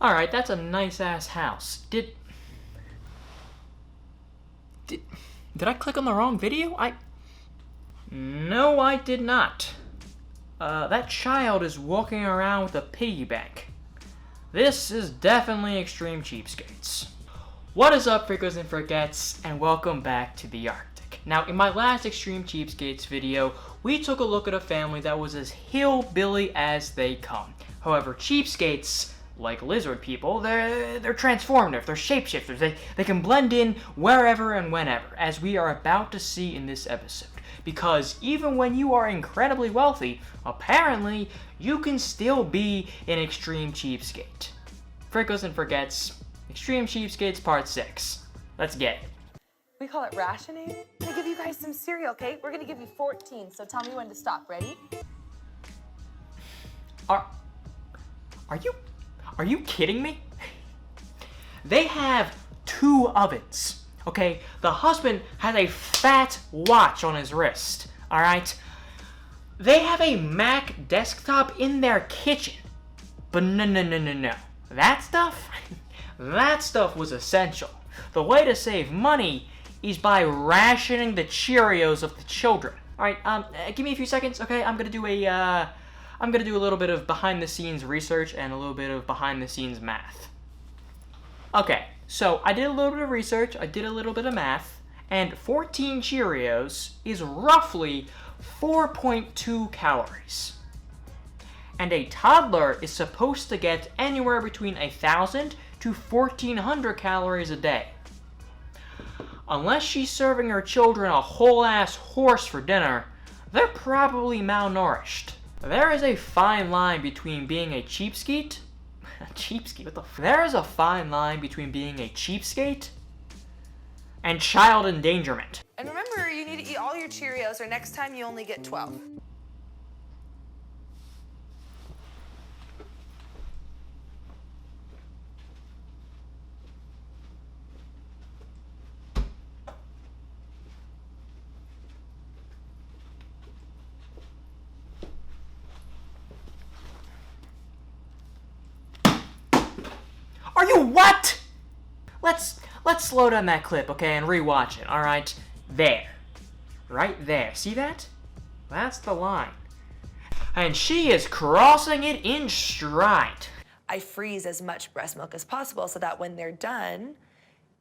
Alright, that's a nice-ass house. Did I click on the wrong video? No, I did not. That child is walking around with a piggy bank. This is definitely extreme cheapskates. What is up, Freakos and Freakettes, and welcome back to the Arctic. Now, in my last Extreme Cheapskates video, we took a look at a family that was as hillbilly as they come. However, cheapskates, like lizard people, they're transformative, they're shapeshifters, they can blend in wherever and whenever, as we are about to see in this episode. Because even when you are incredibly wealthy, apparently, you can still be an extreme cheapskate. Freakos and Freakettes, Extreme Cheapskates Part 6. Let's get it. We call it rationing. I'm gonna give you guys some cereal, okay? We're gonna give you 14, so tell me when to stop. Ready? Are you kidding me? They have 2 ovens, okay? The husband has a fat watch on his wrist, all right? They have a Mac desktop in their kitchen. But no. That stuff was essential. The way to save money is by rationing the Cheerios of the children. All right, give me a few seconds, okay? I'm gonna do a little bit of behind-the-scenes research and a little bit of behind-the-scenes math. Okay, so I did a little bit of research, I did a little bit of math, and 14 Cheerios is roughly 4.2 calories. And a toddler is supposed to get anywhere between 1,000 to 1,400 calories a day. Unless she's serving her children a whole-ass horse for dinner, they're probably malnourished. There is a fine line between being a cheapskate... There is a fine line between being a cheapskate and child endangerment. And remember, you need to eat all your Cheerios, or next time you only get 12. Are you what? Let's slow down that clip, okay, and rewatch it, alright? There. Right there. See that? That's the line. And she is crossing it in stride. I freeze as much breast milk as possible so that when they're done,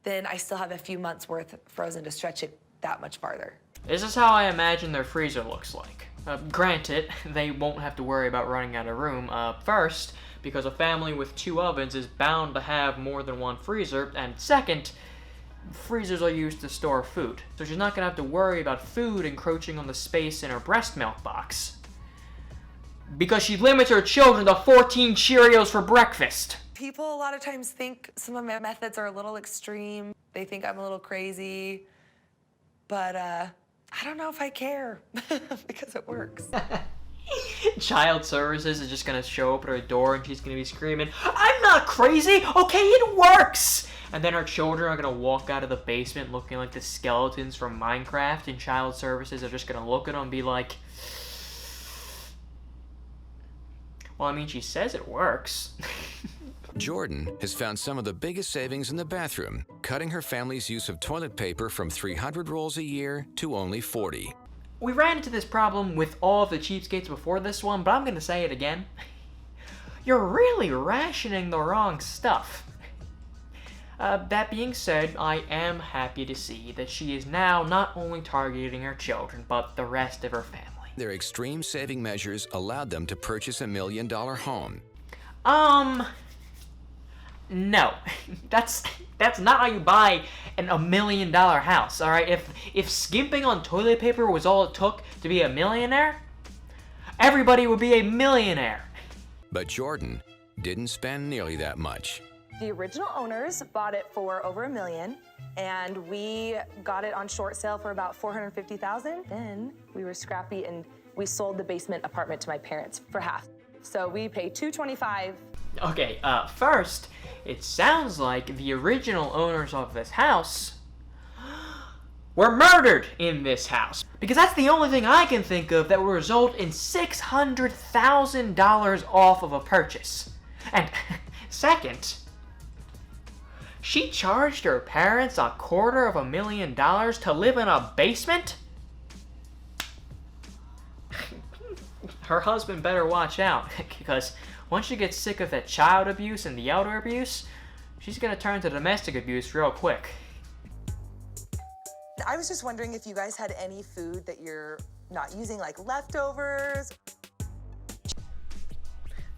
then I still have a few months worth frozen to stretch it that much farther. This is how I imagine their freezer looks like. Granted, they won't have to worry about running out of room, first, because a family with 2 ovens is bound to have more than one freezer, and second, freezers are used to store food, so she's not going to have to worry about food encroaching on the space in her breast milk box. Because she limits her children to 14 Cheerios for breakfast. People a lot of times think some of my methods are a little extreme. They think I'm a little crazy, but I don't know if I care because it works. Child services is just gonna show up at her door and she's gonna be screaming, "I'm not crazy, okay, it works!" And then her children are gonna walk out of the basement looking like the skeletons from Minecraft, and child services are just gonna look at them and be like, well, I mean, she says it works. Jordan has found some of the biggest savings in the bathroom, cutting her family's use of toilet paper from 300 rolls a year to only 40. We ran into this problem with all of the cheapskates before this one, but I'm gonna say it again. You're really rationing the wrong stuff. That being said, I am happy to see that she is now not only targeting her children, but the rest of her family. Their extreme saving measures allowed them to purchase $1 million home. No. That's not how you buy $1 million house, alright? If skimping on toilet paper was all it took to be a millionaire, everybody would be a millionaire. But Jordan didn't spend nearly that much. The original owners bought it for over $1 million, and we got it on short sale for about $450,000. Then we were scrappy and we sold the basement apartment to my parents for half. So we paid $225,000. Okay, first, it sounds like the original owners of this house were murdered in this house. Because that's the only thing I can think of that will result in $600,000 off of a purchase. And second, she charged her parents $250,000 to live in a basement? Her husband better watch out, because once she gets sick of that child abuse and the elder abuse, she's gonna turn to domestic abuse real quick. I was just wondering if you guys had any food that you're not using, like leftovers.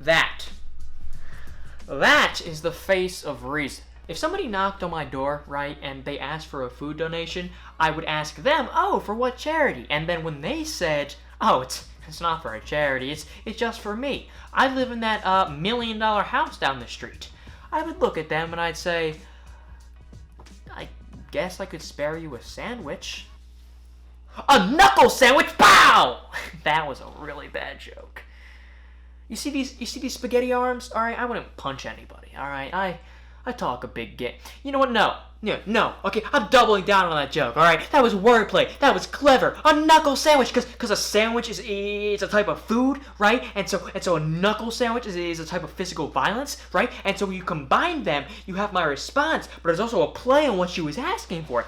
That is the face of reason. If somebody knocked on my door, right, and they asked for a food donation, I would ask them, oh, for what charity? And then when they said, oh, it's not for a charity, it's just for me. I live in that $1 million house down the street. I would look at them and I'd say, I guess I could spare you a sandwich. A knuckle sandwich? Pow! That was a really bad joke. You see these spaghetti arms? All right, I wouldn't punch anybody. All right, I talk a big game. You know what? No. Okay, I'm doubling down on that joke. All right, that was wordplay. That was clever. A knuckle sandwich, because a sandwich is a type of food, right? And so a knuckle sandwich is a type of physical violence, right? And so when you combine them, you have my response. But there's also a play on what she was asking for.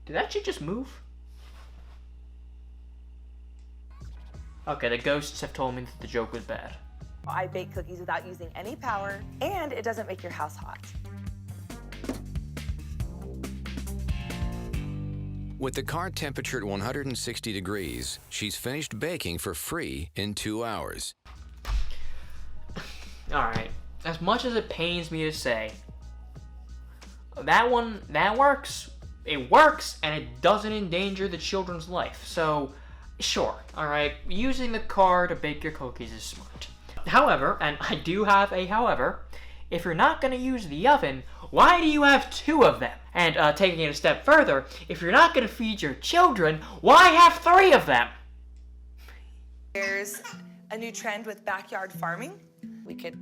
Did that shit just move? Okay, the ghosts have told me that the joke was bad. I bake cookies without using any power, and it doesn't make your house hot. With the car temperature at 160 degrees, she's finished baking for free in 2 hours. Alright, as much as it pains me to say, that works. It works, and it doesn't endanger the children's life. So, sure, alright, using the car to bake your cookies is smart. However, and I do have a however, if you're not going to use the oven, why do you have 2 of them? And taking it a step further, if you're not going to feed your children, why have 3 of them? There's a new trend with backyard farming. We could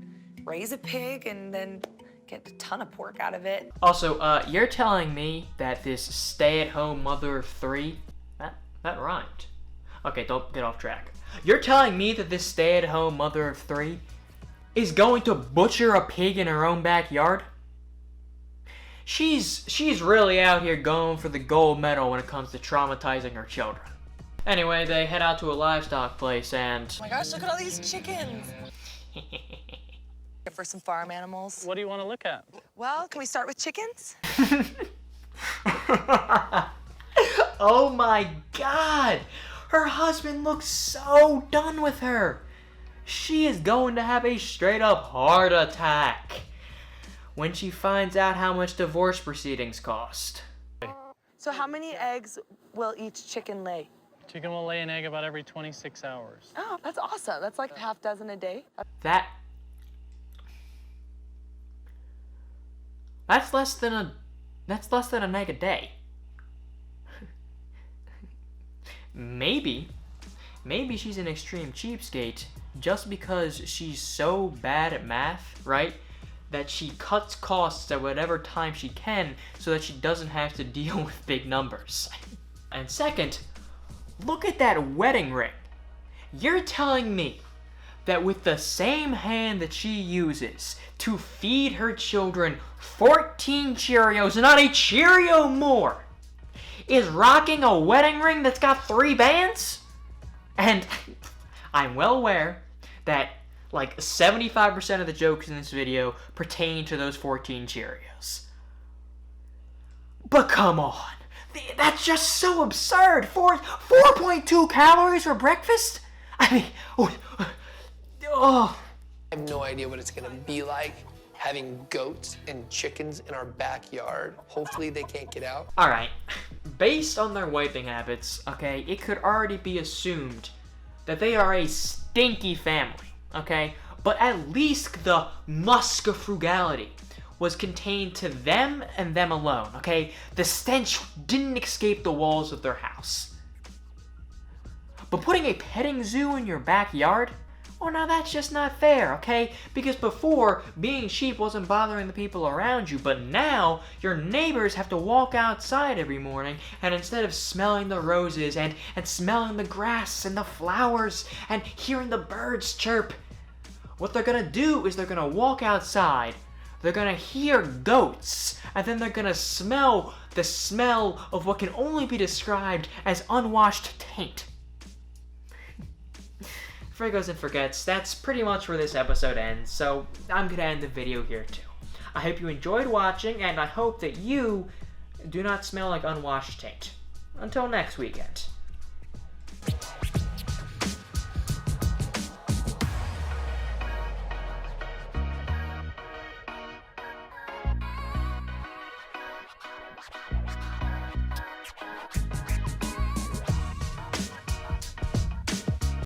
raise a pig and then get a ton of pork out of it. Also, you're telling me that this stay-at-home mother of 3, that rhymed. Okay, don't get off track. You're telling me that this stay-at-home mother of 3 is going to butcher a pig in her own backyard? She's really out here going for the gold medal when it comes to traumatizing her children. Anyway, they head out to a livestock place and... Oh my gosh, look at all these chickens! For some farm animals. What do you want to look at? Well, can we start with chickens? Oh my god! Her husband looks so done with her. She is going to have a straight up heart attack when she finds out how much divorce proceedings cost. So how many eggs will each chicken lay? Chicken will lay an egg about every 26 hours. Oh, that's awesome. That's like half dozen a day. That's less than an egg a day. Maybe she's an extreme cheapskate just because she's so bad at math, right? That she cuts costs at whatever time she can so that she doesn't have to deal with big numbers. And second, look at that wedding ring. You're telling me that with the same hand that she uses to feed her children 14 Cheerios and not a Cheerio more is rocking a wedding ring that's got 3 bands? And I'm well aware that like 75% of the jokes in this video pertain to those 14 Cheerios. But come on, that's just so absurd. 4.2 calories for breakfast? I mean, oh. I have no idea what it's gonna be like having goats and chickens in our backyard. Hopefully they can't get out. All right, based on their wiping habits, okay, it could already be assumed that they are a stinky family, okay? But at least the musk of frugality was contained to them and them alone, okay? The stench didn't escape the walls of their house. But putting a petting zoo in your backyard? Oh, now that's just not fair, okay? Because before, being cheap wasn't bothering the people around you, but now your neighbors have to walk outside every morning, and instead of smelling the roses and smelling the grass and the flowers and hearing the birds chirp, what they're gonna do is they're gonna walk outside, they're gonna hear goats, and then they're gonna smell the smell of what can only be described as unwashed taint. Forgoes and forgets, that's pretty much where this episode ends, so I'm gonna end the video here too. I hope you enjoyed watching, and I hope that you do not smell like unwashed taint. Until next weekend.